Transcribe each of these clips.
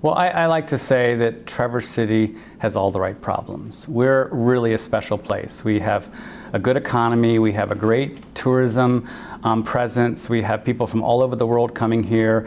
Well, I like to say that Traverse City has all the right problems. We're really a special place. We have a good economy, we have a great tourism presence, we have people from all over the world coming here,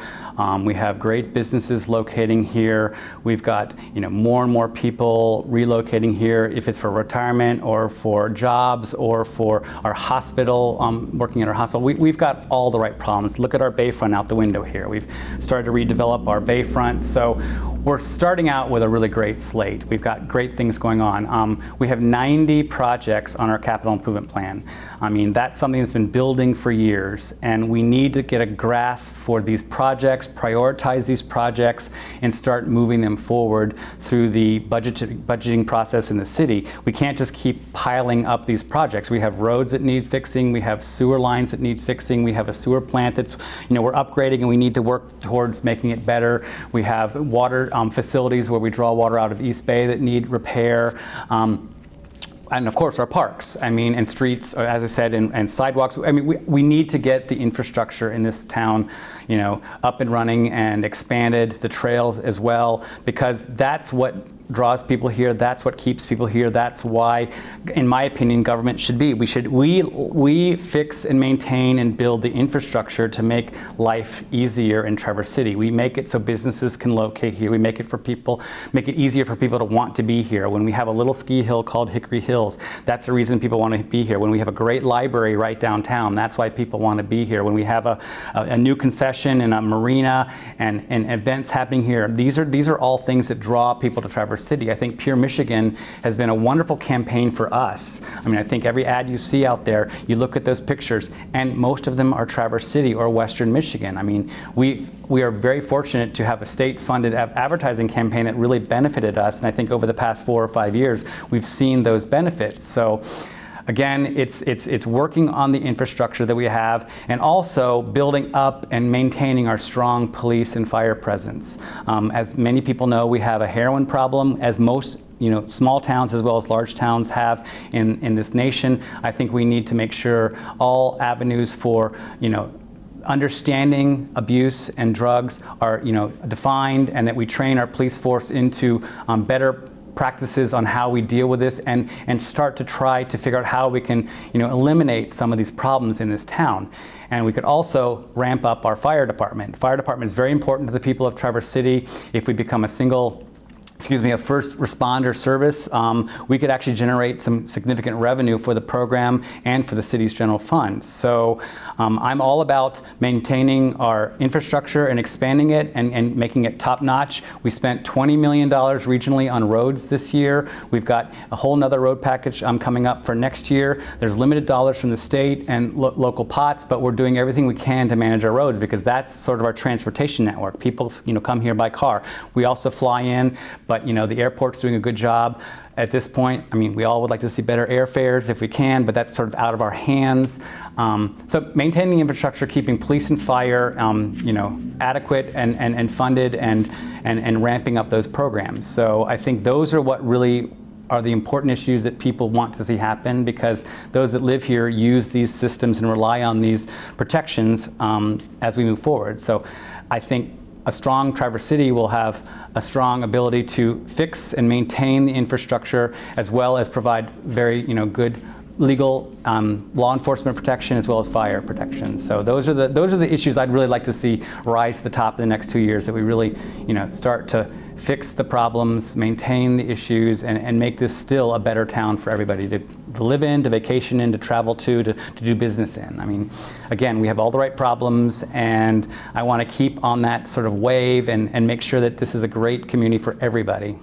we have great businesses locating here, we've got more and more people relocating here, if it's for retirement or for jobs or for our hospital, working at our hospital. We've got all the right problems. Look at our bayfront out the window here. We've started to redevelop our bayfront, so we're starting out with a really great slate. We've got great things going on. We have 90 projects on our capital improvement plan. I mean, that's something that's been building for years, and we need to get a grasp for these projects, prioritize these projects, and start moving them forward through the budgeting process in the city. We can't just keep piling up these projects. We have roads that need fixing, we have sewer lines that need fixing, we have a sewer plant that's, we're upgrading and we need to work towards making it better. We have water facilities where we draw water out of East Bay that need repair. And of course our parks, and streets, as I said, and sidewalks. We need to get the infrastructure in this town, up and running and expanded, the trails as well, because that's what draws people here, that's what keeps people here, that's why, in my opinion, government should be. We fix and maintain and build the infrastructure to make life easier in Traverse City. We make it so businesses can locate here. We make it easier for people to want to be here. When we have a little ski hill called Hickory Hills, that's the reason people want to be here. When we have a great library right downtown, that's why people want to be here. When we have a new concession and a marina and events happening here, these are all things that draw people to Traverse City. I think Pure Michigan has been a wonderful campaign for us. I think every ad you see out there, you look at those pictures, and most of them are Traverse City or Western Michigan. We are very fortunate to have a state-funded advertising campaign that really benefited us, and I think over the past 4 or 5 years, we've seen those benefits. So again, it's working on the infrastructure that we have and also building up and maintaining our strong police and fire presence. As many people know, we have a heroin problem, as most small towns as well as large towns have in this nation. I think we need to make sure all avenues for understanding abuse and drugs are defined, and that we train our police force into better practices on how we deal with this and start to try to figure out how we can eliminate some of these problems in this town. And we could also ramp up our fire department. Fire department is very important to the people of Traverse City. If we become a first responder service, we could actually generate some significant revenue for the program and for the city's general fund. So I'm all about maintaining our infrastructure and expanding it and making it top notch. We spent $20 million regionally on roads this year. We've got a whole nother road package coming up for next year. There's limited dollars from the state and local pots, but we're doing everything we can to manage our roads, because that's sort of our transportation network. People come here by car. We also fly in, but the airport's doing a good job at this point. We all would like to see better airfares if we can, but that's sort of out of our hands. So maintaining the infrastructure, keeping police and fire adequate and funded, and ramping up those programs. So I think those are what really are the important issues that people want to see happen, because those that live here use these systems and rely on these protections as we move forward. So I think a strong Traverse City will have a strong ability to fix and maintain the infrastructure, as well as provide very good legal law enforcement protection as well as fire protection. So those are the issues I'd really like to see rise to the top in the next 2 years, that we really start to fix the problems, maintain the issues, and make this still a better town for everybody to live in, to vacation in, to travel to do business in. Again, we have all the right problems, and I want to keep on that sort of wave and make sure that this is a great community for everybody.